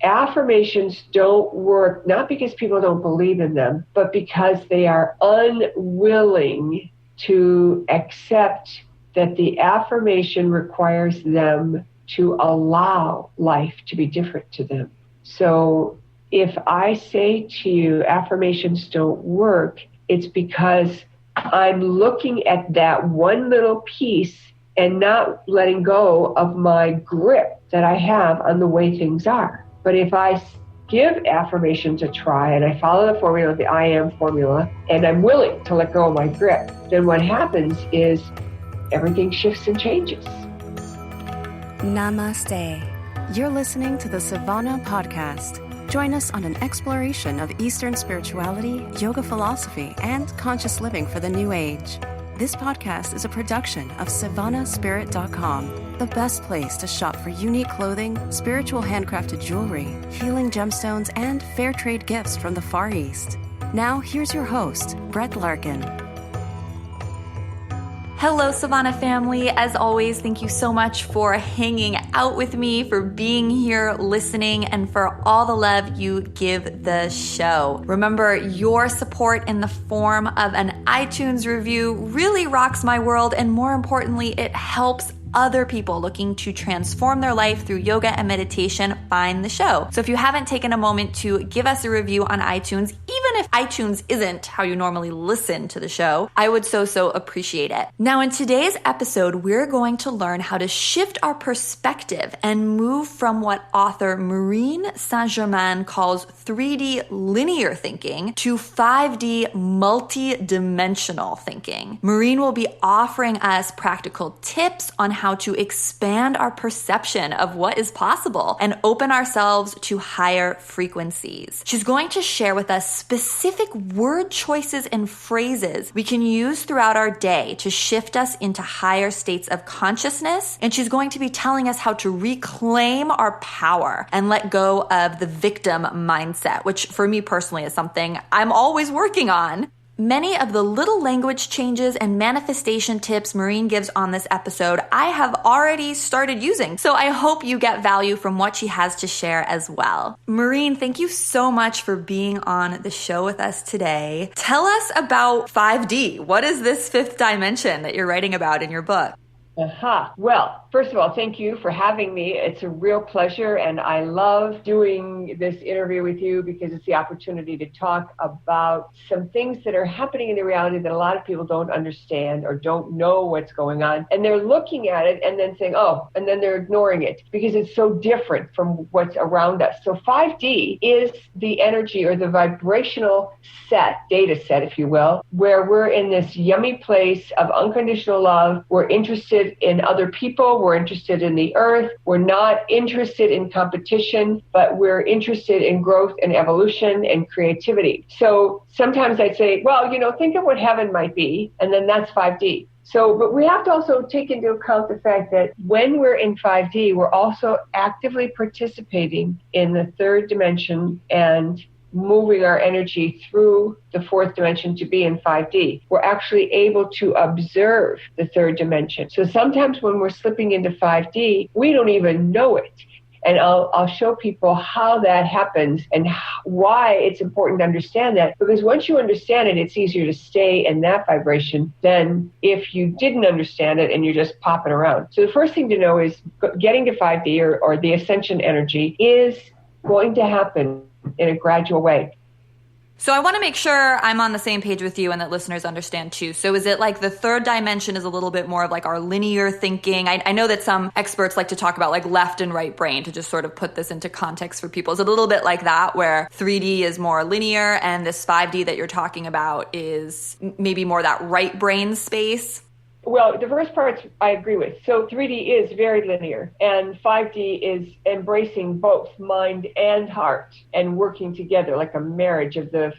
affirmations don't work, not because people don't believe in them, but because they are unwilling to accept that the affirmation requires them to allow life to be different to them. So if I say to you, affirmations don't work, it's because I'm looking at that one little piece and not letting go of my grip that I have on the way things are. But if I give affirmations a try and I follow the formula, the I am formula, and I'm willing to let go of my grip, then what happens is everything shifts and changes. Namaste. You're listening to the Savannah Podcast. Join us on an exploration of Eastern spirituality, yoga philosophy, and conscious living for the new age. This podcast is a production of SavannahSpirit.com, the best place to shop for unique clothing, spiritual handcrafted jewelry, healing gemstones, and fair trade gifts from the Far East. Now, here's your host, Brett Larkin. Hello, Savannah family. As always, thank you so much for hanging out with me, for being here, listening, and for all the love you give the show. Remember, your support in the form of an iTunes review really rocks my world, and more importantly, it helps other people looking to transform their life through yoga and meditation find the show. So if you haven't taken a moment to give us a review on iTunes, even if iTunes isn't how you normally listen to the show, I would so appreciate it. Now, in today's episode, we're going to learn how to shift our perspective and move from what author Maureen Germain calls 3D linear thinking to 5D multidimensional thinking. Maureen will be offering us practical tips on how to expand our perception of what is possible and open ourselves to higher frequencies. She's going to share with us specific word choices and phrases we can use throughout our day to shift us into higher states of consciousness. And she's going to be telling us how to reclaim our power and let go of the victim mindset, which for me personally is something I'm always working on. Many of the little language changes and manifestation tips Maureen gives on this episode, I have already started using. So I hope you get value from what she has to share as well. Maureen, thank you so much for being on the show with us today. Tell us about 5D. What is this fifth dimension that you're writing about in your book? Well, first of all, thank you for having me. It's a real pleasure, and I love doing this interview with you because it's the opportunity to talk about some things that are happening in the reality that a lot of people don't understand or don't know what's going on. And they're looking at it and then saying, oh, and then they're ignoring it because it's so different from what's around us. So 5D is the energy or the vibrational data set, if you will, where we're in this yummy place of unconditional love. We're interested in other people. We're interested in the earth. We're not interested in competition, but we're interested in growth and evolution and creativity. So sometimes I'd say, well, think of what heaven might be, and then that's 5D. So, but we have to also take into account the fact that when we're in 5D, we're also actively participating in the third dimension and moving our energy through the fourth dimension to be in 5D. We're actually able to observe the third dimension. So sometimes when we're slipping into 5D, we don't even know it. And I'll show people how that happens and why it's important to understand that. Because once you understand it, it's easier to stay in that vibration than if you didn't understand it and you're just popping around. So the first thing to know is getting to 5D or the ascension energy is going to happen in a gradual way. So I want to make sure I'm on the same page with you and that listeners understand too. So is it like the third dimension is a little bit more of like our linear thinking? I know that some experts like to talk about like left and right brain to just sort of put this into context for people. Is it a little bit like that where 3D is more linear and this 5D that you're talking about is maybe more that right brain space? Well, the first parts I agree with. So 3D is very linear, and 5D is embracing both mind and heart and working together like a marriage of the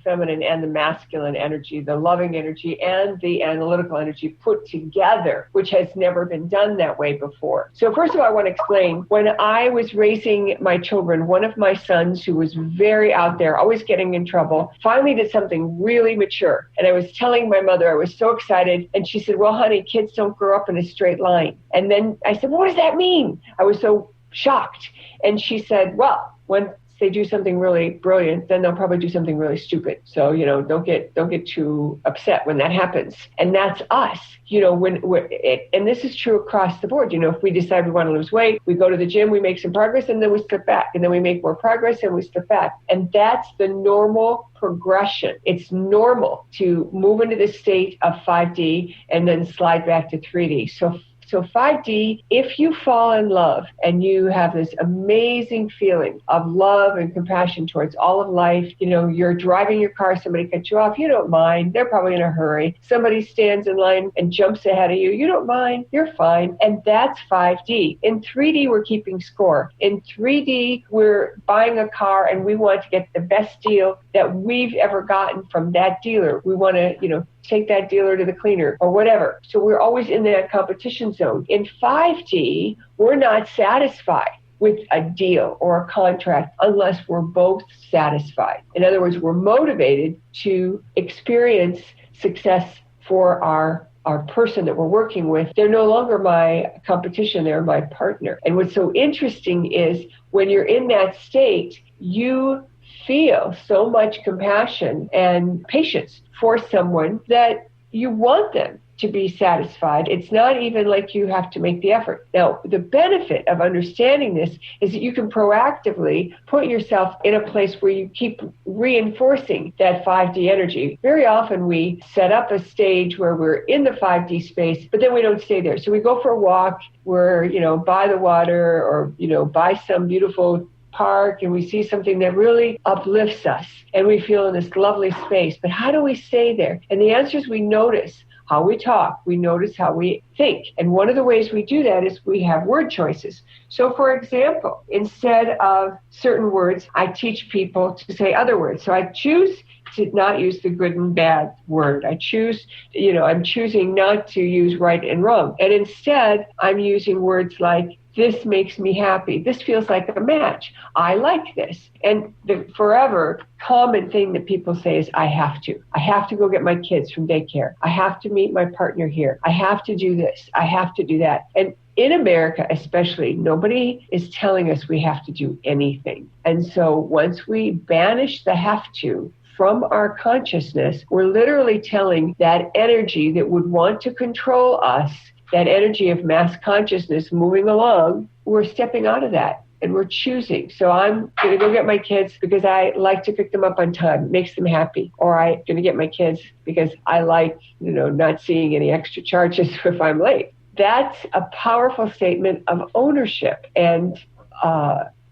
feminine and the masculine energy, the loving energy and the analytical energy put together, which has never been done that way before. So first of all, I want to explain, when I was raising my children, one of my sons who was very out there, always getting in trouble, finally did something really mature. And I was telling my mother, I was so excited, and she said, well, honey, kids don't grow up in a straight line. And then I said, what does that mean? I was so shocked. And she said, well, once they do something really brilliant, then they'll probably do something really stupid. So, don't get too upset when that happens. And that's us, and this is true across the board. If we decide we want to lose weight, we go to the gym, we make some progress, and then we slip back, and then we make more progress and we slip back. And that's the normal progression. It's normal to move into this state of 5D and then slide back to 3D. So 5D, if you fall in love and you have this amazing feeling of love and compassion towards all of life, you're driving your car, somebody cuts you off, you don't mind. They're probably in a hurry. Somebody stands in line and jumps ahead of you. You don't mind. You're fine. And that's 5D. In 3D, we're keeping score. In 3D, we're buying a car and we want to get the best deal that we've ever gotten from that dealer. We want to, take that dealer to the cleaner or whatever. So we're always in that competition zone. In 5D, we're not satisfied with a deal or a contract unless we're both satisfied. In other words, we're motivated to experience success for our person that we're working with. They're no longer my competition, they're my partner. And what's so interesting is when you're in that state, you feel so much compassion and patience for someone that you want them to be satisfied. It's not even like you have to make the effort. Now, the benefit of understanding this is that you can proactively put yourself in a place where you keep reinforcing that 5D energy. Very often we set up a stage where we're in the 5D space, but then we don't stay there. So we go for a walk, we're, by the water or, by some beautiful park, and we see something that really uplifts us and we feel in this lovely space. But how do we stay there? And the answer is we notice how we talk, we notice how we think. And one of the ways we do that is we have word choices. So for example, instead of certain words, I teach people to say other words. So I choose to not use the good and bad word. I choose, I'm choosing not to use right and wrong. And instead, I'm using words like, this makes me happy. This feels like a match. I like this. And the forever common thing that people say is, I have to. I have to go get my kids from daycare. I have to meet my partner here. I have to do this. I have to do that. And in America especially, nobody is telling us we have to do anything. And so once we banish the have to from our consciousness, we're literally telling that energy that would want to control us, that energy of mass consciousness moving along, we're stepping out of that and we're choosing. So I'm going to go get my kids because I like to pick them up on time. It makes them happy. Or I'm going to get my kids because I like, not seeing any extra charges if I'm late. That's a powerful statement of ownership and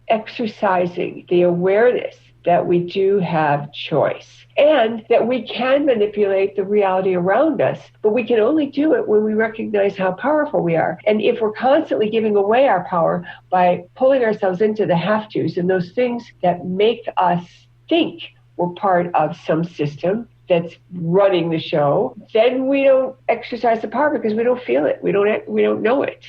exercising the awareness that we do have choice and that we can manipulate the reality around us, but we can only do it when we recognize how powerful we are. And if we're constantly giving away our power by pulling ourselves into the have-tos and those things that make us think we're part of some system that's running the show, then we don't exercise the power because we don't feel it. We don't know it.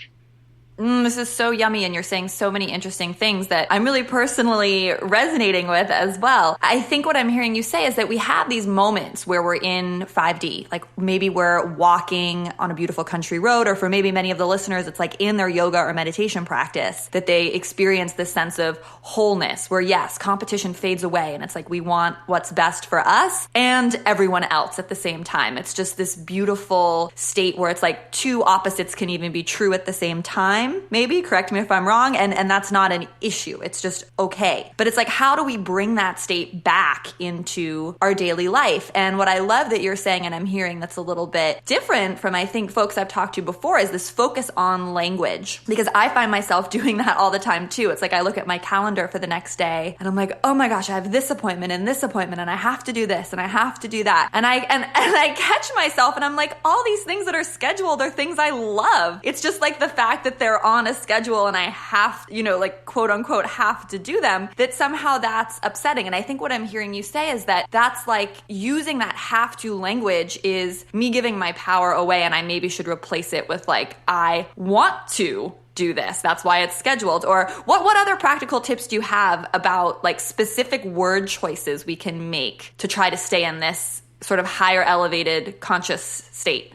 This is so yummy, and you're saying so many interesting things that I'm really personally resonating with as well. I think what I'm hearing you say is that we have these moments where we're in 5D, like maybe we're walking on a beautiful country road, or for maybe many of the listeners, it's like in their yoga or meditation practice that they experience this sense of wholeness where, yes, competition fades away, and it's like we want what's best for us and everyone else at the same time. It's just this beautiful state where it's like two opposites can even be true at the same time. Maybe, correct me if I'm wrong, and that's not an issue. It's just okay. But it's like, how do we bring that state back into our daily life? And what I love that you're saying, and I'm hearing that's a little bit different from, I think, folks I've talked to before, is this focus on language. Because I find myself doing that all the time too. It's like I look at my calendar for the next day and I'm like, oh my gosh, I have this appointment and I have to do this and I have to do that. And I catch myself and I'm like, all these things that are scheduled are things I love. It's just like the fact that they're on a schedule and I have, like quote unquote, have to do them, that somehow that's upsetting. And I think what I'm hearing you say is that that's like using that have to language is me giving my power away, and I maybe should replace it with like, I want to do this. That's why it's scheduled. Or what other practical tips do you have about like specific word choices we can make to try to stay in this sort of higher elevated conscious state?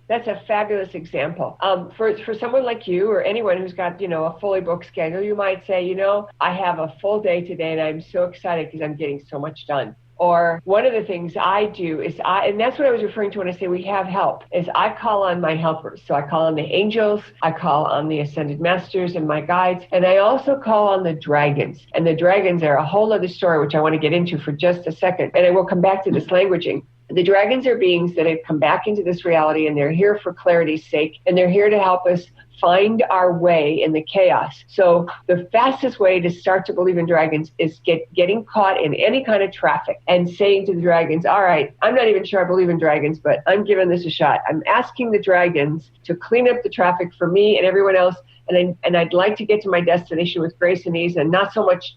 That's a fabulous example. For someone like you or anyone who's got, a fully booked schedule, you might say, I have a full day today and I'm so excited because I'm getting so much done. Or one of the things I do is and that's what I was referring to when I say we have help, is I call on my helpers. So I call on the angels, I call on the ascended masters and my guides, and I also call on the dragons. And the dragons are a whole other story, which I want to get into for just a second. And I will come back to this languaging. The dragons are beings that have come back into this reality, and they're here for clarity's sake, and they're here to help us find our way in the chaos. So the fastest way to start to believe in dragons is getting caught in any kind of traffic and saying to the dragons, all right, I'm not even sure I believe in dragons, but I'm giving this a shot. I'm asking the dragons to clean up the traffic for me and everyone else. And I'd like to get to my destination with grace and ease and not so much,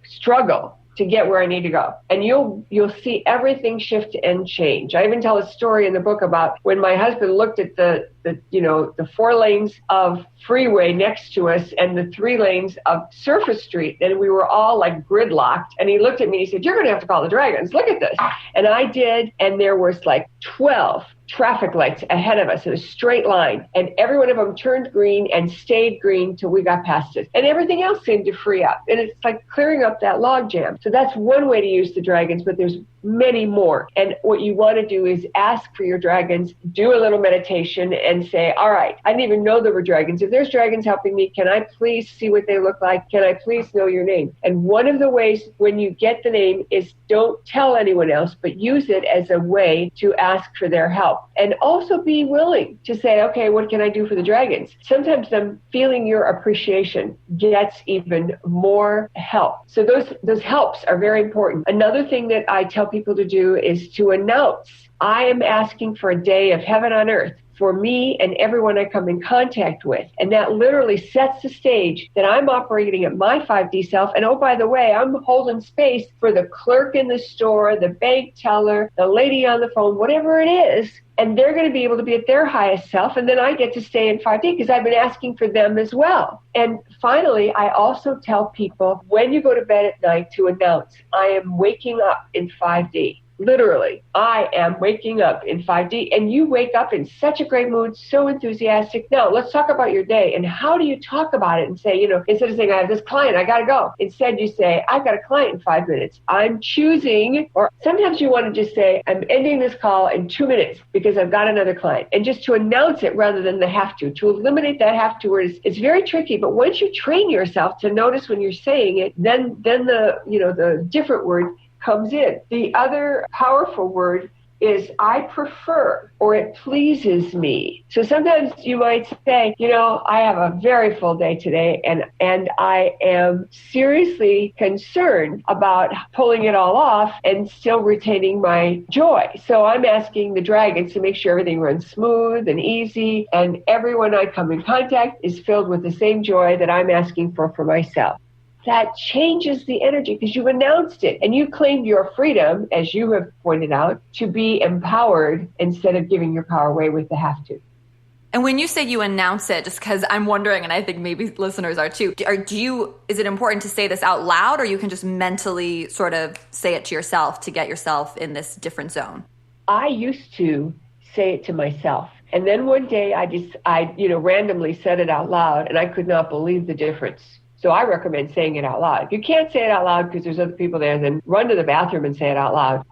struggle to get where I need to go. And you'll see everything shift and change. I even tell a story in the book about when my husband looked at the 4 lanes of freeway next to us and the 3 lanes of surface street, and we were all like gridlocked. And he looked at me and he said, "You're going to have to call the dragons. Look at this." And I did. And there was like 12 traffic lights ahead of us in a straight line. And every one of them turned green and stayed green till we got past it. And everything else seemed to free up. And it's like clearing up that log jam. So that's one way to use the dragons, but there's many more. And what you want to do is ask for your dragons, do a little meditation and say, all right, I didn't even know there were dragons. If there's dragons helping me, can I please see what they look like? Can I please know your name? And one of the ways when you get the name is don't tell anyone else, but use it as a way to ask for their help. And also be willing to say, okay, what can I do for the dragons? Sometimes them feeling your appreciation gets even more help. So those helps are very important. Another thing that I tell people to do is to announce, I am asking for a day of heaven on earth for me and everyone I come in contact with. And that literally sets the stage that I'm operating at my 5D self. And oh, by the way, I'm holding space for the clerk in the store, the bank teller, the lady on the phone, whatever it is. And they're going to be able to be at their highest self. And then I get to stay in 5D because I've been asking for them as well. And finally, I also tell people when you go to bed at night to announce, I am waking up in 5D. Literally, I am waking up in 5D. And you wake up in such a great mood, so enthusiastic. Now, let's talk about your day. And how do you talk about it and say, instead of saying, I have this client, I got to go. Instead, you say, I've got a client in 5 minutes. I'm choosing, or sometimes you want to just say, I'm ending this call in 2 minutes because I've got another client. And just to announce it rather than the have to eliminate that have to word it's very tricky. But once you train yourself to notice when you're saying it, then the different word comes in. The other powerful word is I prefer, or it pleases me. So sometimes you might say, I have a very full day today and I am seriously concerned about pulling it all off and still retaining my joy. So I'm asking the dragons to make sure everything runs smooth and easy and everyone I come in contact is filled with the same joy that I'm asking for myself. That changes the energy because you've announced it and you claimed your freedom, as you have pointed out, to be empowered instead of giving your power away with the have to. And when you say you announce it, just because I'm wondering, and I think maybe listeners are too, is it important to say this out loud, or you can just mentally sort of say it to yourself to get yourself in this different zone? I used to say it to myself. And then one day I randomly said it out loud and I could not believe the difference. So I recommend saying it out loud. If you can't say it out loud because there's other people there, then run to the bathroom and say it out loud,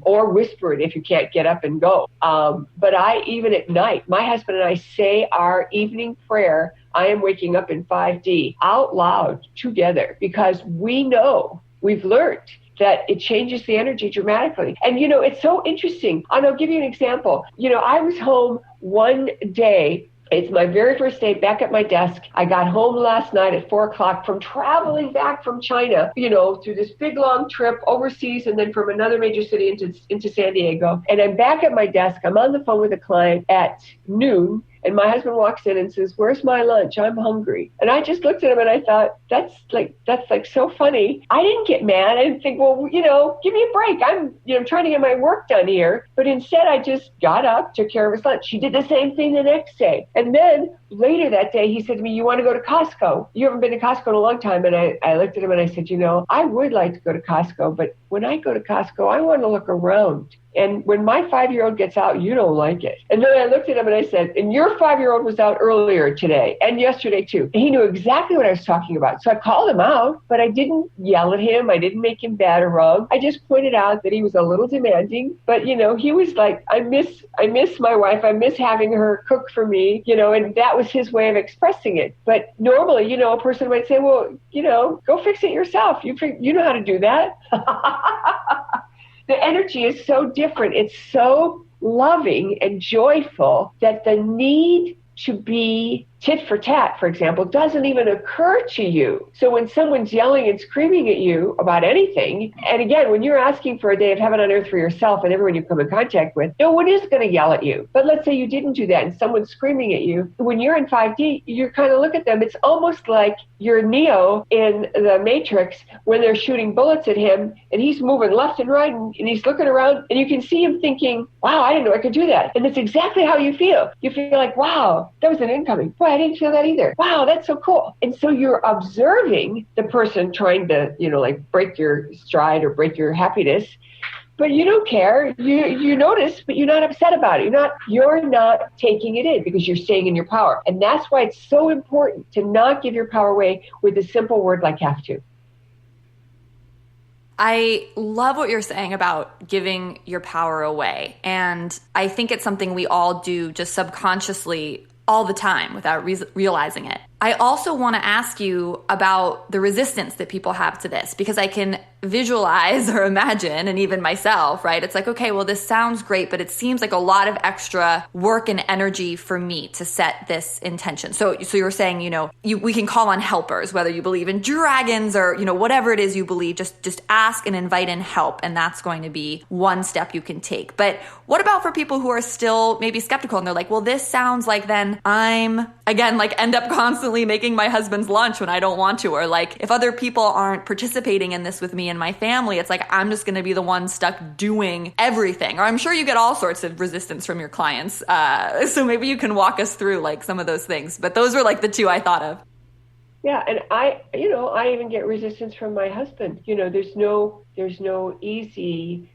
or whisper it if you can't get up and go. But even at night, my husband and I say our evening prayer, I am waking up in 5D, out loud together because we've learned that it changes the energy dramatically. And, it's so interesting. And I'll give you an example. I was home one day. It's my very first day back at my desk. I got home last night at 4:00 from traveling back from China, through this big long trip overseas and then from another major city into San Diego. And I'm back at my desk. I'm on the phone with a client at noon. And my husband walks in and says, "Where's my lunch? I'm hungry." And I just looked at him and I thought, that's so funny. I didn't get mad. I didn't think, well, give me a break. I'm trying to get my work done here. But instead, I just got up, took care of his lunch. He did the same thing the next day. And then later that day, he said to me, you want to go to Costco? You haven't been to Costco in a long time. And I looked at him and I said, I would like to go to Costco, but when I go to Costco, I want to look around. And when my 5-year-old gets out, you don't like it. And then I looked at him and I said, and your 5-year-old was out earlier today and yesterday too. And he knew exactly what I was talking about. So I called him out, but I didn't yell at him. I didn't make him bad or wrong. I just pointed out that he was a little demanding, but he was like, I miss my wife. I miss having her cook for me, and that was his way of expressing it. But normally, a person might say, well, go fix it yourself. You know how to do that. The energy is so different. It's so loving and joyful that the need to be tit for tat, for example, doesn't even occur to you. So when someone's yelling and screaming at you about anything, and again, when you're asking for a day of heaven on earth for yourself and everyone you come in contact with, no one is going to yell at you. But let's say you didn't do that and someone's screaming at you. When you're in 5D, you kind of look at them. It's almost like you're Neo in the Matrix when they're shooting bullets at him and he's moving left and right and he's looking around and you can see him thinking, wow, I didn't know I could do that. And that's exactly how you feel. You feel like, wow, that was an incoming. Boy, I didn't feel that either. Wow, that's so cool. And so you're observing the person trying to, break your stride or break your happiness, but you don't care. You notice, but you're not upset about it. You're not taking it in because you're staying in your power. And that's why it's so important to not give your power away with a simple word like have to. I love what you're saying about giving your power away. And I think it's something we all do just subconsciously all the time without realizing it. I also want to ask you about the resistance that people have to this, because I can visualize or imagine, and even myself, right? It's like, okay, well, this sounds great, but it seems like a lot of extra work and energy for me to set this intention. So you're saying, we can call on helpers, whether you believe in dragons or, whatever it is you believe, just ask and invite in help. And that's going to be one step you can take. But what about for people who are still maybe skeptical and they're like, well, this sounds like then I'm, again, like end up constantly making my husband's lunch when I don't want to, or like if other people aren't participating in this with me and my family, it's like I'm just going to be the one stuck doing everything. Or I'm sure you get all sorts of resistance from your clients. So maybe you can walk us through like some of those things. But those were like the two I thought of. Yeah, and I even get resistance from my husband. There's no easy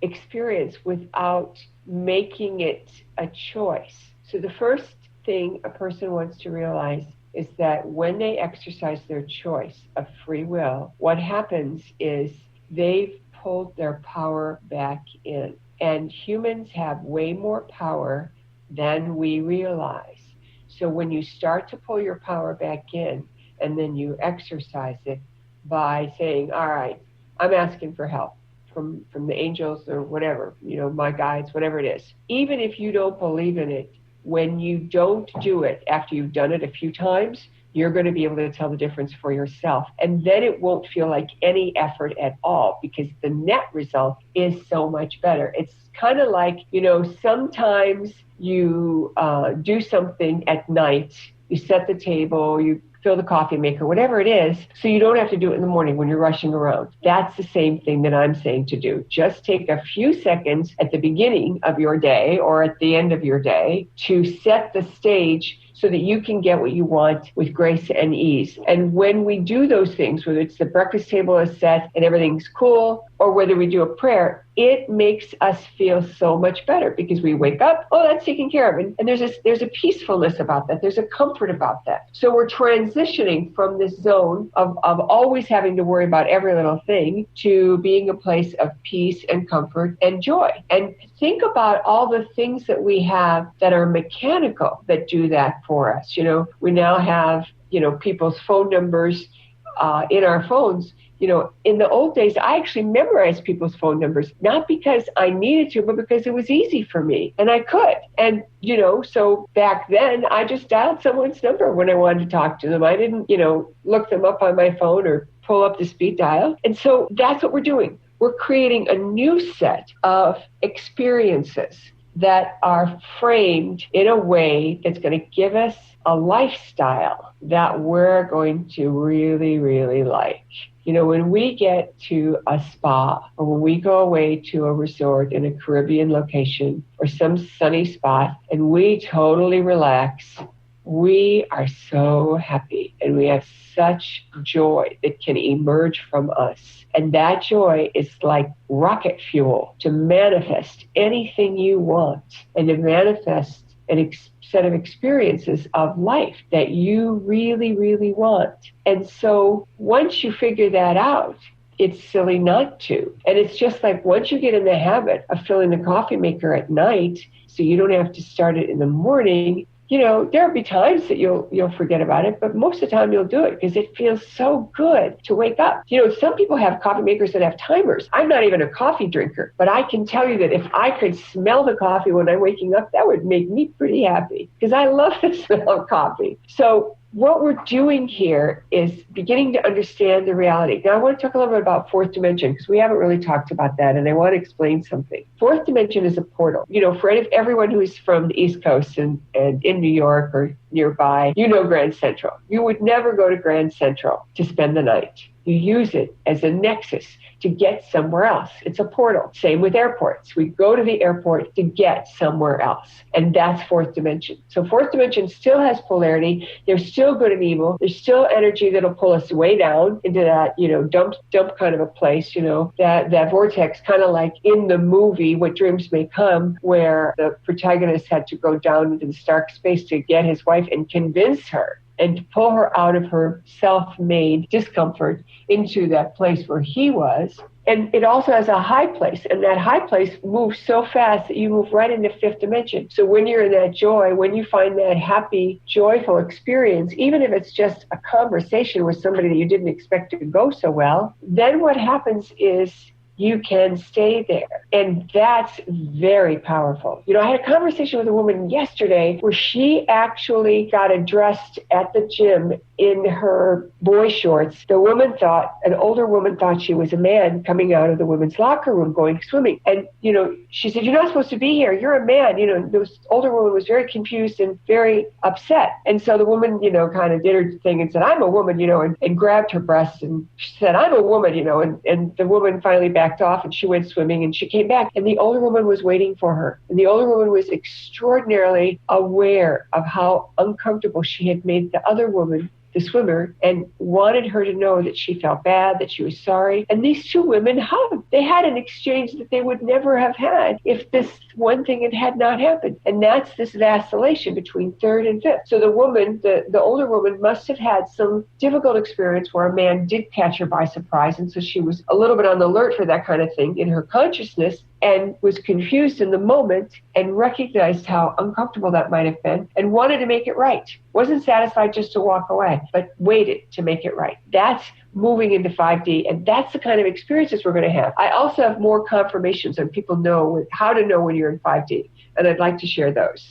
experience without making it a choice. So the first thing a person wants to realize is that when they exercise their choice of free will, what happens is they've pulled their power back in. And humans have way more power than we realize. So when you start to pull your power back in and then you exercise it by saying, all right, I'm asking for help from the angels or whatever, my guides, whatever it is. Even if you don't believe in it, when you don't do it after you've done it a few times, you're going to be able to tell the difference for yourself. And then it won't feel like any effort at all because the net result is so much better. It's kind of like, sometimes you do something at night, you set the table, you fill the coffee maker, whatever it is, so you don't have to do it in the morning when you're rushing around. That's the same thing that I'm saying to do. Just take a few seconds at the beginning of your day or at the end of your day to set the stage so that you can get what you want with grace and ease. And when we do those things, whether it's the breakfast table is set and everything's cool, or whether we do a prayer, it makes us feel so much better because we wake up, oh, that's taken care of. And there's a peacefulness about that. There's a comfort about that. So we're transitioning from this zone of always having to worry about every little thing to being a place of peace and comfort and joy. And think about all the things that we have that are mechanical that do that for us. We now have, people's phone numbers in our phones. In the old days, I actually memorized people's phone numbers, not because I needed to, but because it was easy for me and I could. And, so back then I just dialed someone's number when I wanted to talk to them. I didn't, look them up on my phone or pull up the speed dial. And so that's what we're doing. We're creating a new set of experiences that are framed in a way that's going to give us a lifestyle that we're going to really, really like. When we get to a spa or when we go away to a resort in a Caribbean location or some sunny spot and we totally relax, we are so happy and we have such joy that can emerge from us. And that joy is like rocket fuel to manifest anything you want and to manifest an set of experiences of life that you really, really want. And so once you figure that out, it's silly not to. And it's just like once you get in the habit of filling the coffee maker at night, so you don't have to start it in the morning, there'll be times that you'll forget about it, but most of the time you'll do it because it feels so good to wake up. Some people have coffee makers that have timers. I'm not even a coffee drinker, but I can tell you that if I could smell the coffee when I'm waking up, that would make me pretty happy because I love the smell of coffee. So what we're doing here is beginning to understand the reality. Now, I want to talk a little bit about fourth dimension because we haven't really talked about that, and I want to explain something. Fourth dimension is a portal. For everyone who is from the East Coast and in New York or nearby, Grand Central. You would never go to Grand Central to spend the night. You use it as a nexus to get somewhere else. It's a portal. Same with airports. We go to the airport to get somewhere else. And that's fourth dimension. So fourth dimension still has polarity. There's still good and evil. There's still energy that'll pull us way down into that, dump kind of a place, that vortex, kind of like in the movie What Dreams May Come, where the protagonist had to go down into the dark space to get his wife and convince her and to pull her out of her self-made discomfort into that place where he was. And it also has a high place, and that high place moves so fast that you move right into fifth dimension. So when you're in that joy, when you find that happy, joyful experience, even if it's just a conversation with somebody that you didn't expect to go so well, then what happens is you can stay there. And that's very powerful. I had a conversation with a woman yesterday where she actually got addressed at the gym in her boy shorts. An older woman thought she was a man coming out of the women's locker room going swimming. And, she said, "You're not supposed to be here. You're a man." This older woman was very confused and very upset. And so the woman, kind of did her thing and said, "I'm a woman," and grabbed her breast and she said, "I'm a woman," and the woman finally backed off and she went swimming and she came back and the older woman was waiting for her. And the older woman was extraordinarily aware of how uncomfortable she had made the other woman, the swimmer, and wanted her to know that she felt bad, that she was sorry. And these two women hugged. They had an exchange that they would never have had if this one thing had not happened. And that's this vacillation between third and fifth. So the woman, the older woman, must have had some difficult experience where a man did catch her by surprise. And so she was a little bit on the alert for that kind of thing in her consciousness, and was confused in the moment and recognized how uncomfortable that might have been and wanted to make it right. Wasn't satisfied just to walk away, but waited to make it right. That's moving into 5D, and that's the kind of experiences we're going to have. I also have more confirmations on people know how to know when you're in 5D, and I'd like to share those.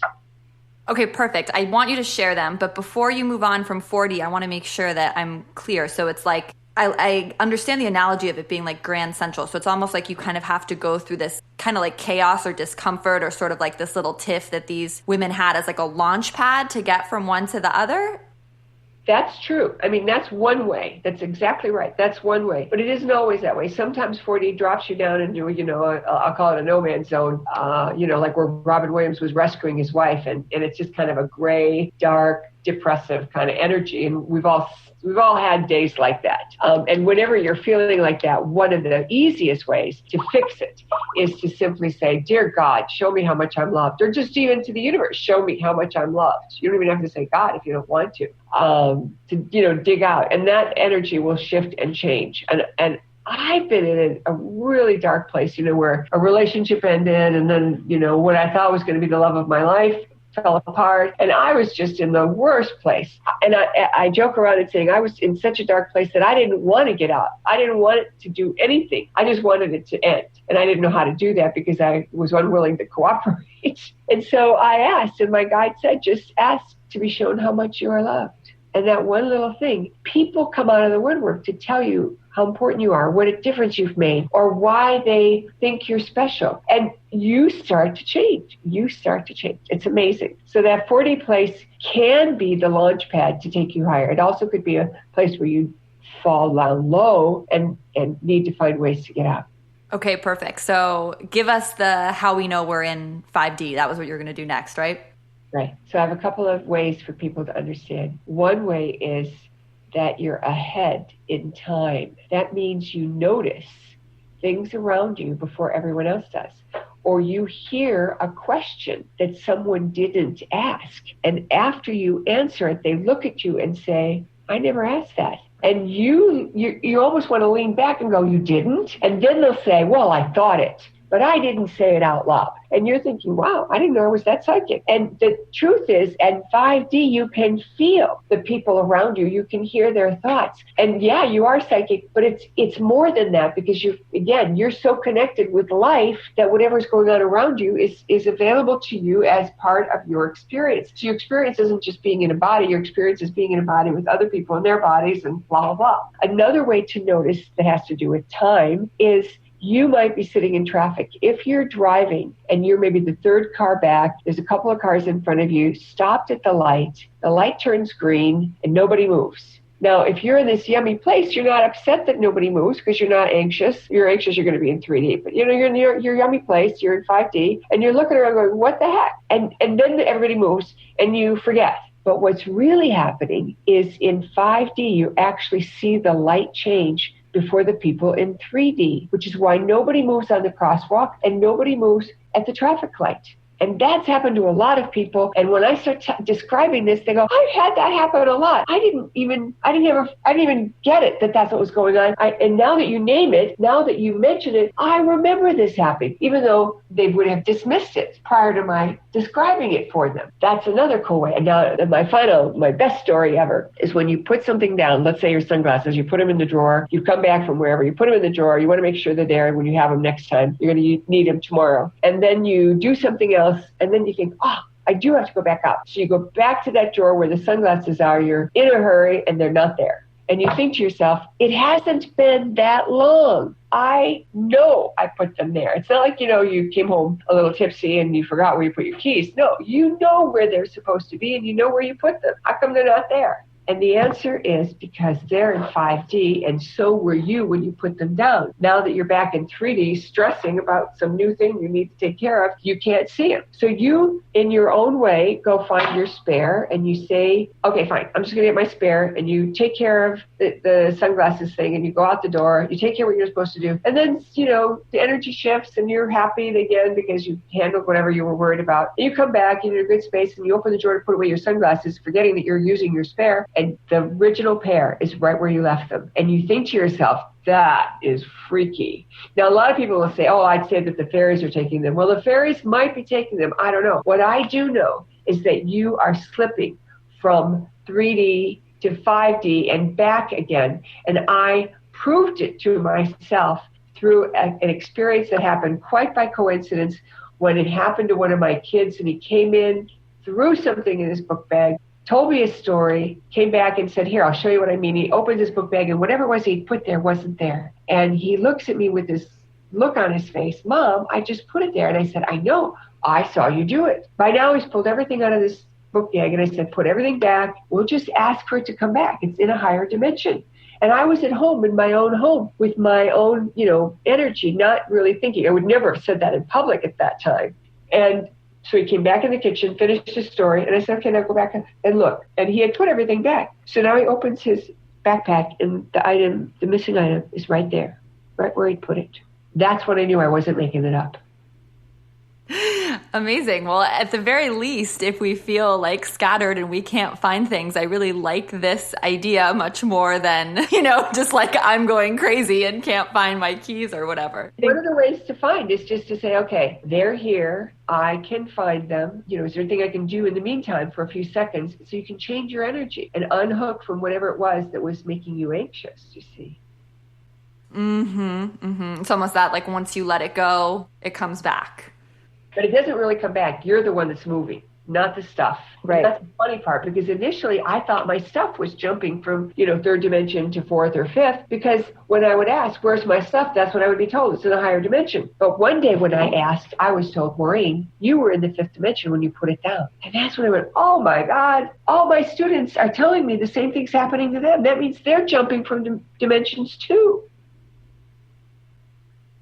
Okay, perfect. I want you to share them, but before you move on from 4D, I want to make sure that I'm clear. So it's like, I understand the analogy of it being like Grand Central. So it's almost like you kind of have to go through this kind of like chaos or discomfort or sort of like this little tiff that these women had as like a launch pad to get from one to the other. That's true. I mean, that's one way. That's exactly right. That's one way. But it isn't always that way. Sometimes 4D drops you down into, I'll call it a no man's zone, like where Robin Williams was rescuing his wife. And it's just kind of a gray, dark, depressive kind of energy. And we've all had days like that. And whenever you're feeling like that, one of the easiest ways to fix it is to simply say, "Dear God, show me how much I'm loved." Or just even to the universe, show me how much I'm loved. You don't even have to say God if you don't want to dig out. And that energy will shift and change. And I've been in a really dark place, where a relationship ended and then, what I thought was going to be the love of my life fell apart, and I was just in the worst place. And I joke around and saying I was in such a dark place that I didn't want to get out. I didn't want it to do anything. I just wanted it to end. And I didn't know how to do that because I was unwilling to cooperate. And so I asked, and my guide said, just ask to be shown how much you are loved. And that one little thing, people come out of the woodwork to tell you how important you are, what a difference you've made, or why they think you're special. And you start to change. It's amazing. So that 4D place can be the launch pad to take you higher. It also could be a place where you fall down low and need to find ways to get out. Okay, perfect. So give us the how we know we're in 5D. That was what you're going to do next, right? Right. So I have a couple of ways for people to understand. One way is that you're ahead in time. That means you notice things around you before everyone else does. Or you hear a question that someone didn't ask. And after you answer it, they look at you and say, I never asked that. And you almost want to lean back and go, you didn't? And then they'll say, well, I thought it, but I didn't say it out loud. And you're thinking, wow, I didn't know I was that psychic. And the truth is, at 5D, you can feel the people around you. You can hear their thoughts. And yeah, you are psychic, but it's more than that, because you're so connected with life that whatever's going on around you is available to you as part of your experience. So your experience isn't just being in a body. Your experience is being in a body with other people in their bodies and blah, blah, blah. Another way to notice that has to do with time is you might be sitting in traffic. If you're driving and you're maybe the third car back, there's a couple of cars in front of you, stopped at the light turns green, and nobody moves. Now, if you're in this yummy place, you're not upset that nobody moves because you're not anxious. If you're anxious, you're going to be in 3D. But you're in your yummy place, you're in 5D, and you're looking around going, what the heck? And then everybody moves, and you forget. But what's really happening is in 5D, you actually see the light change before the people in 3D, which is why nobody moves on the crosswalk and nobody moves at the traffic light. And that's happened to a lot of people. And when I start describing this, they go, I've had that happen a lot. I didn't even get it that that's what was going on. And now that you name it, now that you mention it, I remember this happening, even though they would have dismissed it prior to my describing it for them. That's another cool way. And now my best story ever is when you put something down, let's say your sunglasses, you put them in the drawer, you come back from wherever, you put them in the drawer, you want to make sure they're there when you have them next time. You're going to need them tomorrow. And then you do something else. And then you think, I do have to go back up. So you go back to that drawer where the sunglasses are. You're in a hurry and they're not there. And you think to yourself, it hasn't been that long. I know I put them there. It's not like, you came home a little tipsy and you forgot where you put your keys. No, you know where they're supposed to be and you know where you put them. How come they're not there? And the answer is because they're in 5D, and so were you when you put them down. Now that you're back in 3D, stressing about some new thing you need to take care of, you can't see them. So you, in your own way, go find your spare, and you say, okay, fine, I'm just going to get my spare, and you take care of the sunglasses thing, and you go out the door, you take care of what you're supposed to do, and then, the energy shifts, and you're happy again because you handled whatever you were worried about. And you come back, you're in a good space, and you open the drawer to put away your sunglasses, forgetting that you're using your spare, and the original pair is right where you left them. And you think to yourself, that is freaky. Now, a lot of people will say, I'd say that the fairies are taking them. Well, the fairies might be taking them. I don't know. What I do know is that you are slipping from 3D to 5D and back again. And I proved it to myself through an experience that happened quite by coincidence when it happened to one of my kids, and he came in, threw something in his book bag, told me his story, came back and said, here, I'll show you what I mean. He opens his book bag, and whatever it was he'd put there wasn't there. And he looks at me with this look on his face, Mom, I just put it there. And I said, I know, I saw you do it. By now he's pulled everything out of this book bag, and I said, put everything back. We'll just ask for it to come back. It's in a higher dimension. And I was at home in my own home with my own, energy, not really thinking. I would never have said that in public at that time. And so he came back in the kitchen, finished his story, and I said, okay, now go back and look. And he had put everything back. So now he opens his backpack, and the missing item is right there, right where he put it. That's when I knew I wasn't making it up. Amazing. Well, at the very least, if we feel like scattered and we can't find things, I really like this idea much more than, just like I'm going crazy and can't find my keys or whatever. One of the ways to find is just to say, okay, they're here. I can find them. Is there anything I can do in the meantime for a few seconds so you can change your energy and unhook from whatever it was that was making you anxious, you see? It's almost that like once you let it go, it comes back. But it doesn't really come back. You're the one that's moving, not the stuff. Right. And that's the funny part, because initially I thought my stuff was jumping from, third dimension to fourth or fifth, because when I would ask, where's my stuff? That's what I would be told. It's in a higher dimension. But one day when I asked, I was told, Maureen, you were in the fifth dimension when you put it down. And that's when I went, oh my God, all my students are telling me the same thing's happening to them. That means they're jumping from dimensions too.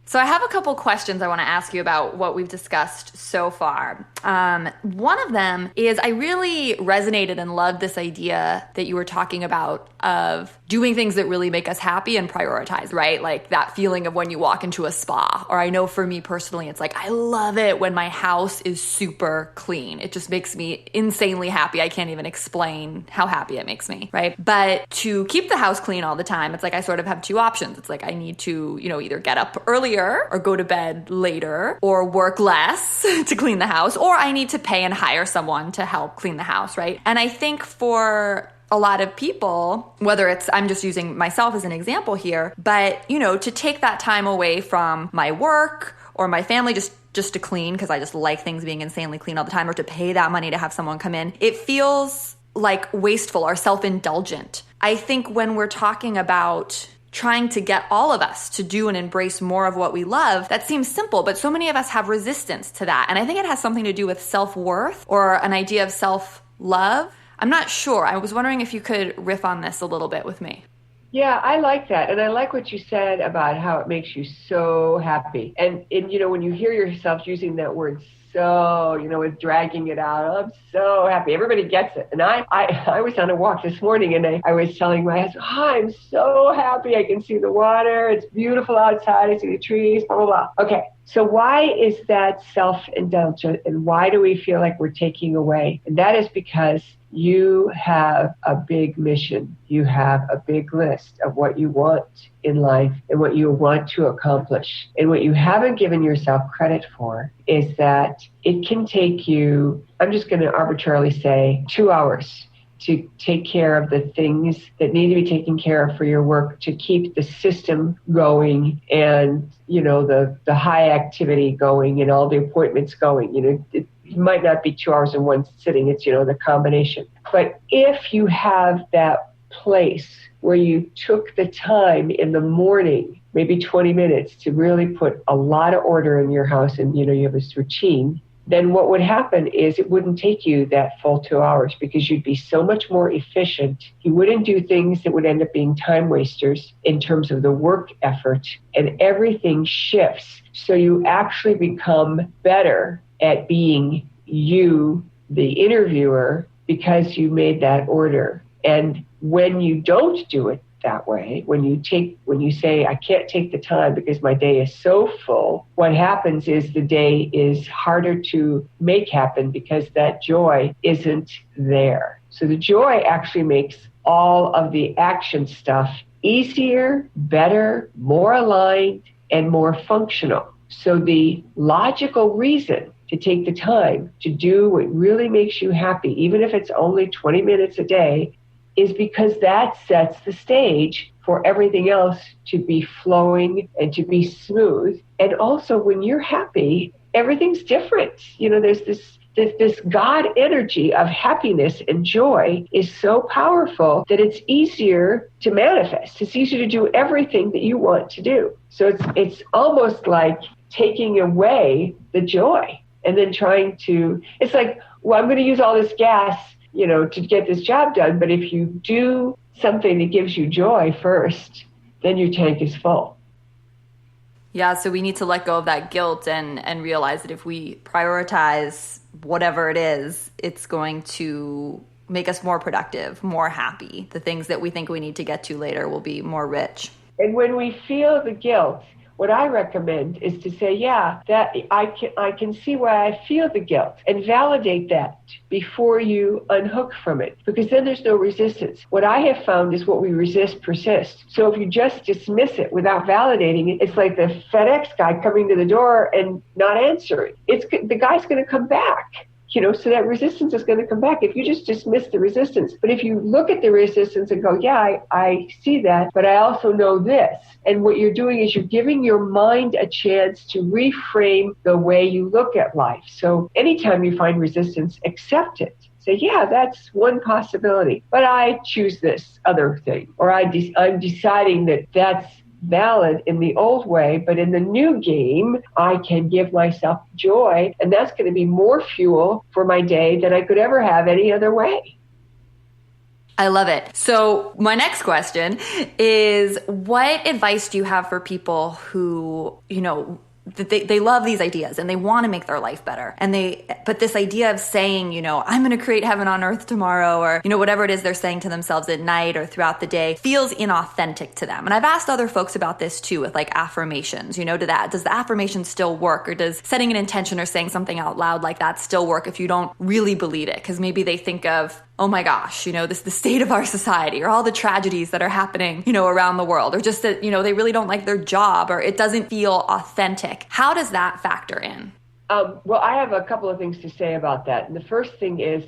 So I have a couple questions I want to ask you about what we've discussed so far. One of them is I really resonated and loved this idea that you were talking about of doing things that really make us happy and prioritize, right? Like that feeling of when you walk into a spa, or I know for me personally, it's like, I love it when my house is super clean. It just makes me insanely happy. I can't even explain how happy it makes me, right? But to keep the house clean all the time, it's like I sort of have two options. It's like I need to, either get up earlier or go to bed later or work less to clean the house, or I need to pay and hire someone to help clean the house, right? And I think for a lot of people, whether it's, I'm just using myself as an example here, but, to take that time away from my work or my family just to clean, because I just like things being insanely clean all the time, or to pay that money to have someone come in, it feels like wasteful or self-indulgent. I think when we're talking about trying to get all of us to do and embrace more of what we love, that seems simple, but so many of us have resistance to that. And I think it has something to do with self-worth or an idea of self-love. I'm not sure. I was wondering if you could riff on this a little bit with me. Yeah, I like that. And I like what you said about how it makes you so happy. And when you hear yourself using that word so, with dragging it out, I'm so happy. Everybody gets it. And I was on a walk this morning and I was telling my husband, I'm so happy. I can see the water. It's beautiful outside. I see the trees, blah, blah, blah. Okay. So why is that self-indulgent and why do we feel like we're taking away? And that is because you have a big mission. You have a big list of what you want in life and what you want to accomplish. And what you haven't given yourself credit for is that it can take you, I'm just going to arbitrarily say, 2 hours to take care of the things that need to be taken care of for your work, to keep the system going and, the high activity going and all the appointments going. It might not be 2 hours in one sitting. It's, the combination. But if you have that place where you took the time in the morning, maybe 20 minutes, to really put a lot of order in your house and, you have this routine, then what would happen is it wouldn't take you that full 2 hours because you'd be so much more efficient. You wouldn't do things that would end up being time wasters in terms of the work effort, and everything shifts. So you actually become better at being you, the interviewer, because you made that order. And when you don't do it that way, when you say, I can't take the time because my day is so full, what happens is the day is harder to make happen because that joy isn't there. So the joy actually makes all of the action stuff easier, better, more aligned, and more functional. So the logical reason to take the time to do what really makes you happy, even if it's only 20 minutes a day, is because that sets the stage for everything else to be flowing and to be smooth. And also when you're happy, everything's different. There's this God energy of happiness and joy is so powerful that it's easier to manifest. It's easier to do everything that you want to do. So it's almost like taking away the joy and then it's like, well, I'm going to use all this gas, to get this job done. But if you do something that gives you joy first, then your tank is full. Yeah, so we need to let go of that guilt and realize that if we prioritize whatever it is, it's going to make us more productive, more happy. The things that we think we need to get to later will be more rich. And when we feel the guilt, what I recommend is to say, yeah, that I can see why I feel the guilt, and validate that before you unhook from it, because then there's no resistance. What I have found is what we resist persists. So if you just dismiss it without validating it, it's like the FedEx guy coming to the door and not answering. The guy's going to come back. So that resistance is going to come back if you just dismiss the resistance. But if you look at the resistance and go, yeah, I see that, but I also know this. And what you're doing is you're giving your mind a chance to reframe the way you look at life. So anytime you find resistance, accept it. Say, yeah, that's one possibility, but I choose this other thing. Or I'm deciding that that's valid in the old way, but in the new game, I can give myself joy, and that's going to be more fuel for my day than I could ever have any other way. I love it. So my next question is, what advice do you have for people who, they love these ideas and they want to make their life better. But this idea of saying, I'm going to create heaven on earth tomorrow, or, whatever it is they're saying to themselves at night or throughout the day, feels inauthentic to them. And I've asked other folks about this too, with like affirmations, does the affirmation still work, or does setting an intention or saying something out loud like that still work if you don't really believe it? Because maybe they think of, oh my gosh, this the state of our society, or all the tragedies that are happening, around the world, or just that, they really don't like their job, or it doesn't feel authentic. How does that factor in? Well, I have a couple of things to say about that. And the first thing is,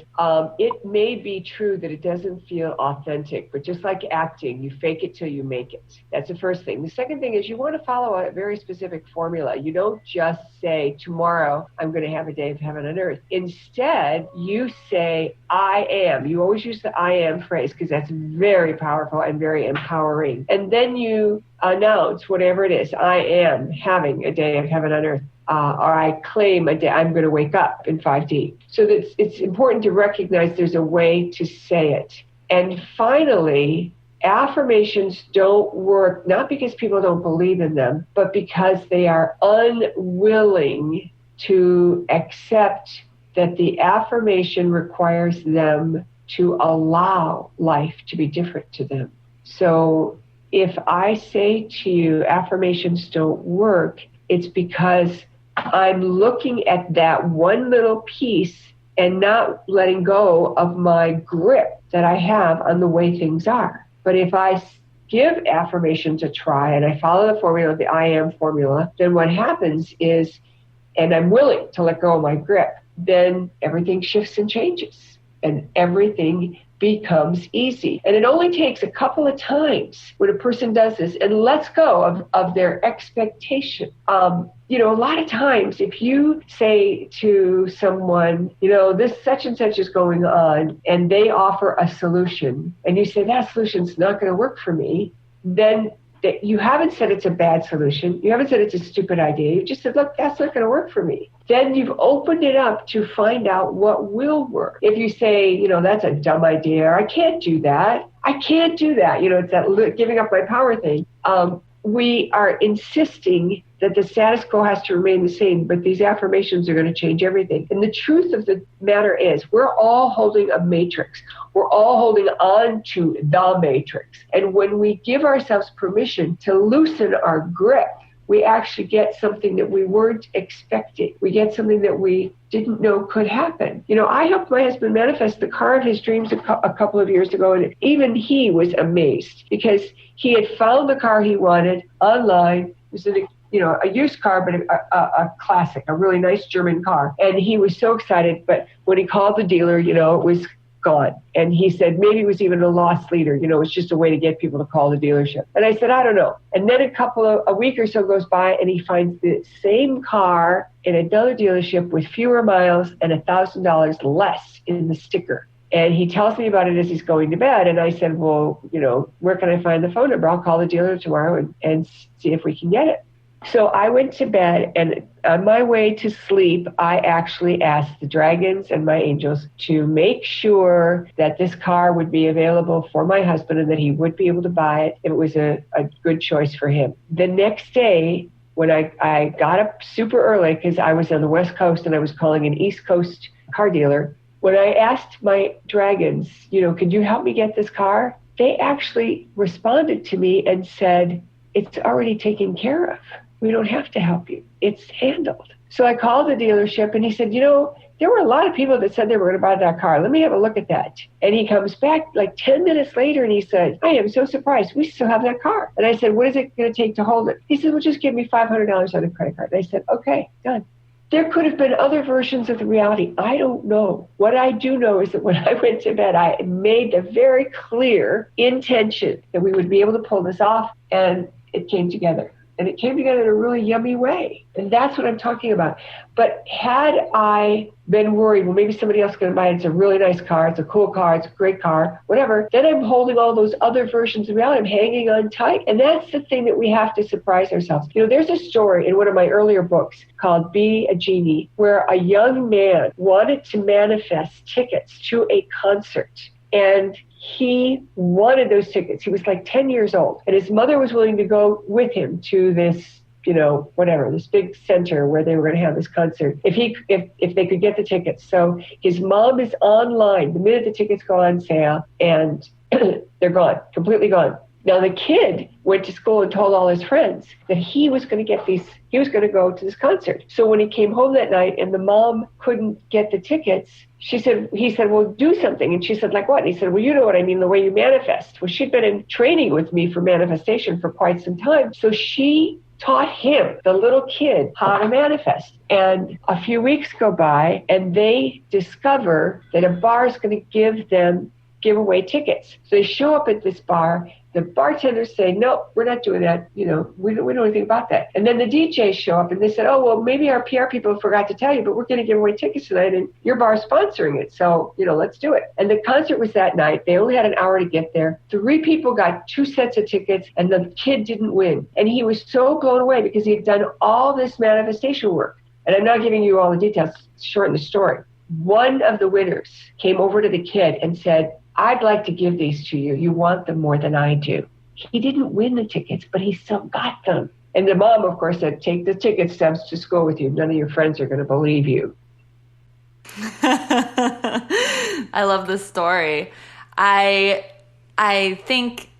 it may be true that it doesn't feel authentic, but just like acting, you fake it till you make it. That's the first thing. The second thing is you want to follow a very specific formula. You don't just say, tomorrow I'm going to have a day of heaven on earth. Instead, you say, I am. You always use the I am phrase because that's very powerful and very empowering. And then you announce whatever it is. I am having a day of heaven on earth. Or I claim a day I'm going to wake up in 5D. So that it's important to recognize there's a way to say it. And finally, affirmations don't work, not because people don't believe in them, but because they are unwilling to accept that the affirmation requires them to allow life to be different to them. So if I say to you, affirmations don't work, it's because I'm looking at that one little piece and not letting go of my grip that I have on the way things are. But if I give affirmations a try and I follow the formula, the I am formula, then what happens is, and I'm willing to let go of my grip, then everything shifts and changes and everything becomes easy. And it only takes a couple of times when a person does this and lets go of their expectation. A lot of times if you say to someone, this such and such is going on, and they offer a solution, and you say, that solution's not going to work for me, then you haven't said it's a bad solution. You haven't said it's a stupid idea. You just said, look, that's not going to work for me. Then you've opened it up to find out what will work. If you say, that's a dumb idea, or I can't do that. It's that giving up my power thing. We are insisting that the status quo has to remain the same, but these affirmations are going to change everything. And the truth of the matter is, we're all holding a matrix. We're all holding on to the matrix. And when we give ourselves permission to loosen our grip, we actually get something that we weren't expecting. We get something that we didn't know could happen. I helped my husband manifest the car of his dreams a couple of years ago, and even he was amazed because he had found the car he wanted online. It was a used car, but a classic, a really nice German car. And he was so excited, but when he called the dealer, it was gone. And he said maybe it was even a lost leader. It's just a way to get people to call the dealership. And I said, I don't know. And then a week or so goes by, and he finds the same car in another dealership with fewer miles and $1,000 less in the sticker. And he tells me about it as he's going to bed. And I said, well, where can I find the phone number? I'll call the dealer tomorrow and see if we can get it. So I went to bed, and on my way to sleep, I actually asked the dragons and my angels to make sure that this car would be available for my husband and that he would be able to buy it if it was a good choice for him. The next day, when I got up super early because I was on the West Coast and I was calling an East Coast car dealer, when I asked my dragons, could you help me get this car? They actually responded to me and said, it's already taken care of. We don't have to help you. It's handled. So I called the dealership and he said, there were a lot of people that said they were going to buy that car. Let me have a look at that. And he comes back like 10 minutes later and he said, I am so surprised. We still have that car. And I said, what is it going to take to hold it? He said, well, just give me $500 on a credit card. And I said, okay, done. There could have been other versions of the reality. I don't know. What I do know is that when I went to bed, I made a very clear intention that we would be able to pull this off, and it came together. And it came together in a really yummy way. And that's what I'm talking about. But had I been worried, well, maybe somebody else is going to buy it. It's a really nice car. It's a cool car. It's a great car, whatever. Then I'm holding all those other versions of reality. I'm hanging on tight. And that's the thing that we have to surprise ourselves. There's a story in one of my earlier books called Be a Genie, where a young man wanted to manifest tickets to a concert. And he wanted those tickets. He was like 10 years old, and his mother was willing to go with him to this, this big center where they were going to have this concert if they could get the tickets. So his mom is online the minute the tickets go on sale, and they're gone, completely gone. Now the kid went to school and told all his friends that he was going to go to this concert. So when he came home that night and the mom couldn't get the tickets, he said, well, do something. And she said, like what? And he said, well, you know what I mean, the way you manifest. Well, she'd been in training with me for manifestation for quite some time. So she taught him, the little kid, how to manifest. And a few weeks go by and they discover that a bar is going to give away tickets. So they show up at this bar. The bartenders say, no, we're not doing that. We don't know anything about that. And then the DJs show up and they said, oh, well, maybe our PR people forgot to tell you, but we're going to give away tickets tonight and your bar's sponsoring it. So, let's do it. And the concert was that night. They only had an hour to get there. 3 people got 2 sets of tickets and the kid didn't win. And he was so blown away because he had done all this manifestation work. And I'm not giving you all the details, shorten the story. One of the winners came over to the kid and said, I'd like to give these to you. You want them more than I do. He didn't win the tickets, but he still got them. And the mom, of course, said, take the ticket stubs to school with you. None of your friends are going to believe you. I love this story. I think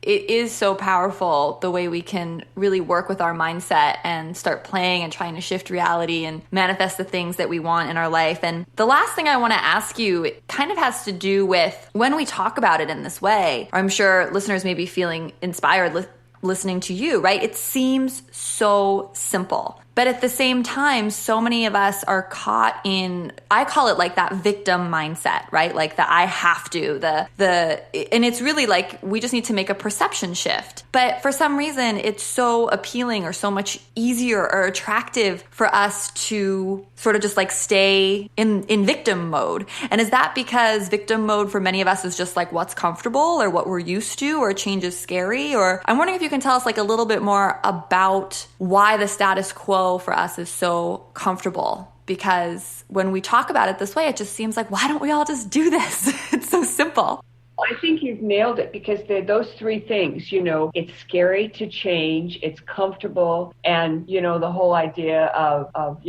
it is so powerful the way we can really work with our mindset and start playing and trying to shift reality and manifest the things that we want in our life. And the last thing I want to ask you, it kind of has to do with when we talk about it in this way, I'm sure listeners may be feeling inspired listening to you, right? It seems so simple. But at the same time, so many of us are caught in, I call it like that victim mindset, right? Like the I have to, and it's really like we just need to make a perception shift. But for some reason, it's so appealing or so much easier or attractive for us to sort of just like stay in victim mode. And is that because victim mode for many of us is just like what's comfortable or what we're used to, or change is scary? Or I'm wondering if you can tell us like a little bit more about why the status quo for us is so comfortable, because when we talk about it this way, it just seems like, why don't we all just do this? It's so simple. I think you've nailed it, because those 3 things, it's scary to change, it's comfortable, and, the whole idea of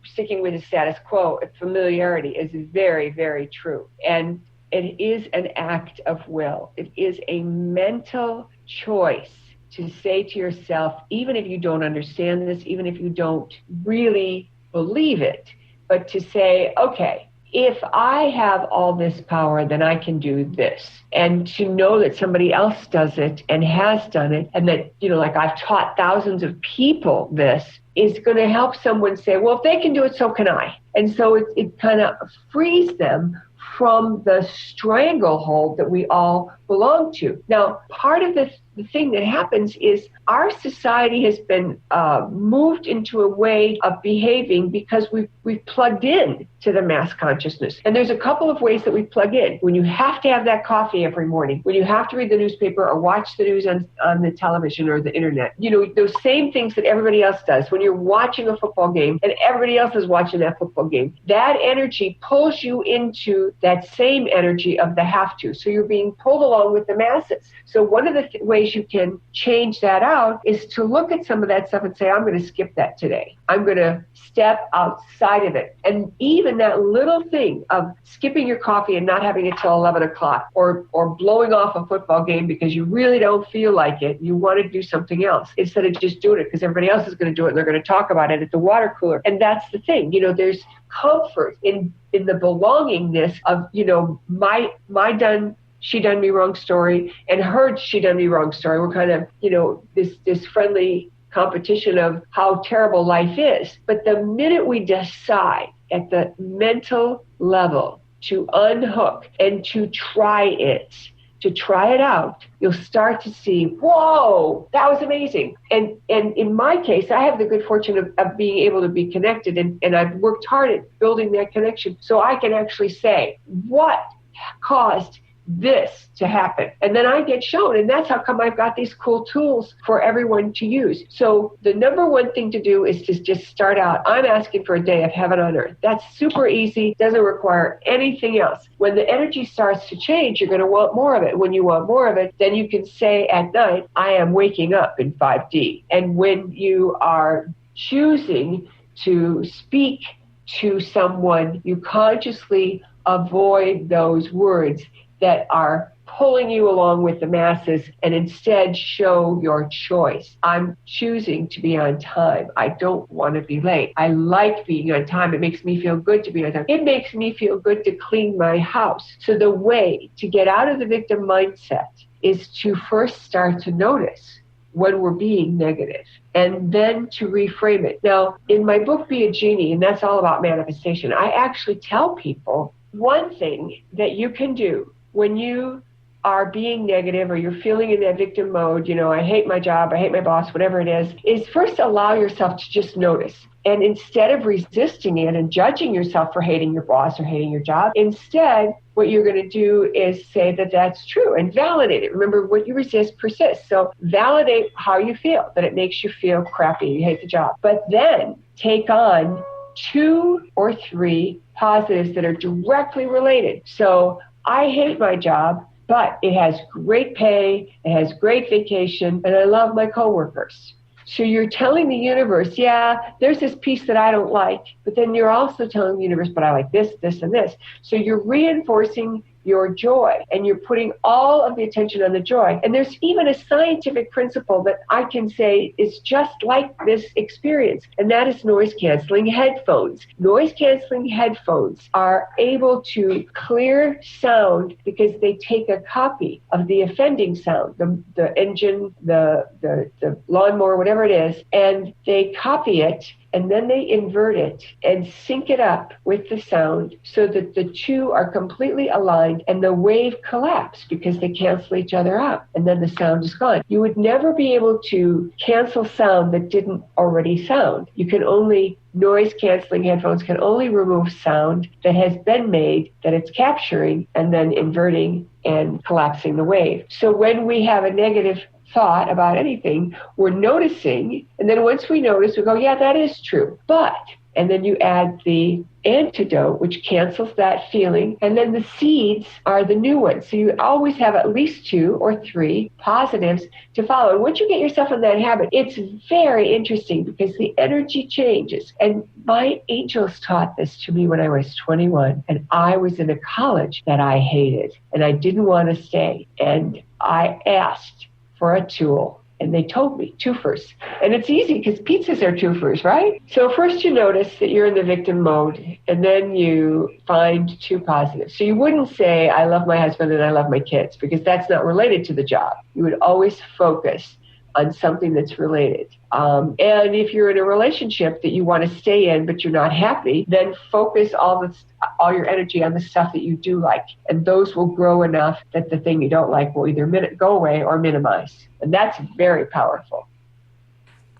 sticking with the status quo, familiarity is very, very true. And it is an act of will. It is a mental choice to say to yourself, even if you don't understand this, even if you don't really believe it, but to say, okay, if I have all this power, then I can do this. And to know that somebody else does it and has done it, and that, like I've taught thousands of people this, is going to help someone say, well, if they can do it, so can I. And so it kind of frees them from the stranglehold that we all belong to. Now, part of the thing that happens is our society has been moved into a way of behaving because we've plugged in to the mass consciousness. And there's a couple of ways that we plug in. When you have to have that coffee every morning, when you have to read the newspaper or watch the news on the television or the internet, those same things that everybody else does. When you're watching a football game and everybody else is watching that football game, that energy pulls you into that same energy of the have to. So you're being pulled along with the masses. So one of the ways you can change that out is to look at some of that stuff and say, I'm going to skip that today. I'm going to step outside of it. And even that little thing of skipping your coffee and not having it till 11 o'clock, or blowing off a football game because you really don't feel like it, you want to do something else instead of just doing it because everybody else is going to do it and they're going to talk about it at the water cooler. And that's the thing, there's comfort in the belongingness of, my done, she done me wrong story, and her she done me wrong story. We're kind of, this friendly competition of how terrible life is. But the minute we decide at the mental level to unhook and to try it out, you'll start to see, whoa, that was amazing. And in my case, I have the good fortune of being able to be connected, and I've worked hard at building that connection. So I can actually say, what caused this to happen. And then I get shown, and that's how come I've got these cool tools for everyone to use. So the number one thing to do is to just start out, I'm asking for a day of heaven on earth. That's super easy, doesn't require anything else. When the energy starts to change, you're going to want more of it. When you want more of it, then you can say at night, I am waking up in 5D. And when you are choosing to speak to someone, you consciously avoid those words that are pulling you along with the masses and instead show your choice. I'm choosing to be on time. I don't want to be late. I like being on time. It makes me feel good to be on time. It makes me feel good to clean my house. So the way to get out of the victim mindset is to first start to notice when we're being negative, and then to reframe it. Now, in my book, Be a Genie, and that's all about manifestation, I actually tell people one thing that you can do when you are being negative or you're feeling in that victim mode, I hate my job, I hate my boss, whatever it is first allow yourself to just notice. And instead of resisting it and judging yourself for hating your boss or hating your job, instead, what you're going to do is say that that's true and validate it. Remember, what you resist persists. So validate how you feel, that it makes you feel crappy, you hate the job. But then take on 2 or 3 positives that are directly related. So I hate my job, but it has great pay, it has great vacation, and I love my coworkers. So you're telling the universe, yeah, there's this piece that I don't like, but then you're also telling the universe, but I like this, this, and this. So you're reinforcing your joy, and you're putting all of the attention on the joy. And there's even a scientific principle that I can say is just like this experience, and that is noise-canceling headphones. Noise-canceling headphones are able to clear sound because they take a copy of the offending sound, the engine, the lawnmower, whatever it is, and they copy it, and then they invert it and sync it up with the sound so that the two are completely aligned and the wave collapse because they cancel each other out, and then the sound is gone. You would never be able to cancel sound that didn't already sound. You can only, noise-canceling headphones can only remove sound that has been made, that it's capturing and then inverting and collapsing the wave. So when we have a negative thought about anything, we're noticing, and then once we notice, we go, yeah, that is true. But, and then you add the antidote, which cancels that feeling, and then the seeds are the new ones. So you always have at least 2 or 3 positives to follow. And once you get yourself in that habit, it's very interesting because the energy changes. And my angels taught this to me when I was 21, and I was in a college that I hated, and I didn't want to stay. And I asked for a tool, and they told me twofers. And it's easy because pizzas are twofers, right? So first you notice that you're in the victim mode, and then you find 2 positives. So you wouldn't say, I love my husband and I love my kids, because that's not related to the job. You would always focus on something that's related. And if you're in a relationship that you want to stay in, but you're not happy, then focus all your energy on the stuff that you do like. And those will grow enough that the thing you don't like will either go away or minimize. And that's very powerful.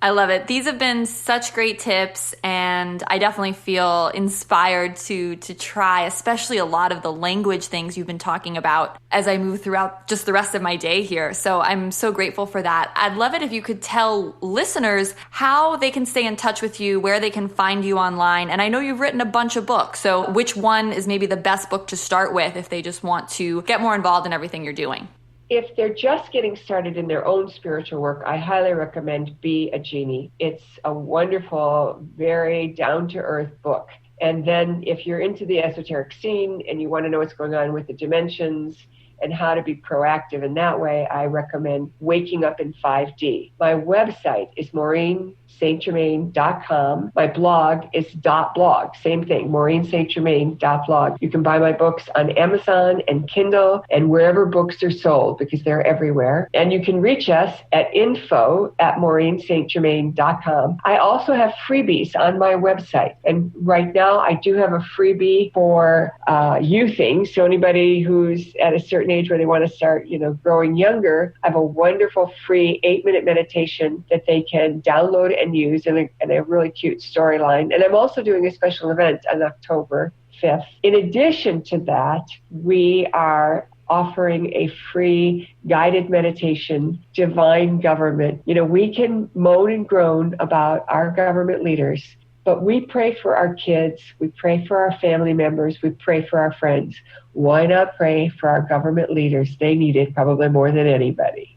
I love it. These have been such great tips, and I definitely feel inspired to try, especially a lot of the language things you've been talking about as I move throughout just the rest of my day here. So I'm so grateful for that. I'd love it if you could tell listeners how they can stay in touch with you, where they can find you online. And I know you've written a bunch of books, so which one is maybe the best book to start with if they just want to get more involved in everything you're doing? If they're just getting started in their own spiritual work, I highly recommend Be a Genie. It's a wonderful, very down-to-earth book. And then if you're into the esoteric scene and you want to know what's going on with the dimensions and how to be proactive in that way, I recommend Waking Up in 5D. My website is MaureenSt.com. My blog is .blog. Same thing, MaureenSt.blog. You can buy my books on Amazon and Kindle and wherever books are sold, because they're everywhere. And you can reach us at info@MaureenSt.com. I also have freebies on my website. And right now I do have a freebie for you things. So anybody who's at a certain age where they want to start, growing younger, I have a wonderful free 8-minute meditation that they can download and use, and a really cute storyline. And I'm also doing a special event on October 5th. In addition to that, we are offering a free guided meditation, Divine Government. We can moan and groan about our government leaders, but we pray for our kids, we pray for our family members, we pray for our friends. Why not pray for our government leaders? They need it probably more than anybody.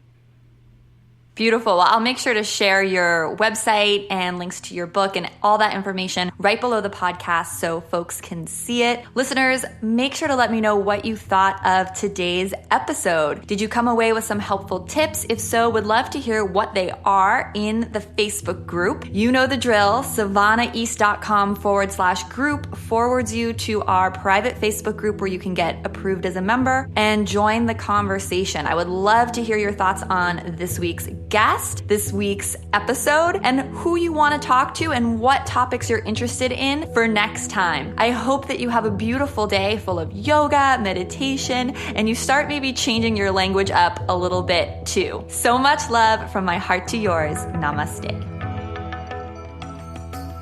Beautiful. Well, I'll make sure to share your website and links to your book and all that information right below the podcast so folks can see it. Listeners, make sure to let me know what you thought of today's episode. Did you come away with some helpful tips? If so, would love to hear what they are in the Facebook group. You know the drill. SavannahEast.com/group forwards you to our private Facebook group where you can get approved as a member and join the conversation. I would love to hear your thoughts on this week's guest, this week's episode, and who you want to talk to and what topics you're interested in for next time. I hope that you have a beautiful day full of yoga, meditation, and you start maybe changing your language up a little bit too. So much love from my heart to yours. Namaste.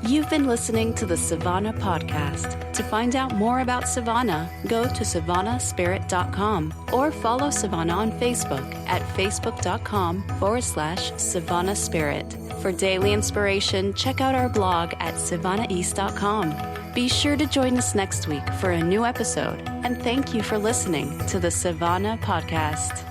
You've been listening to the Savannah Podcast. To find out more about Savannah, go to savannahspirit.com or follow Savannah on Facebook at facebook.com/Savannah Spirit. For daily inspiration, check out our blog at savannaheast.com. Be sure to join us next week for a new episode, and thank you for listening to the Savannah Podcast.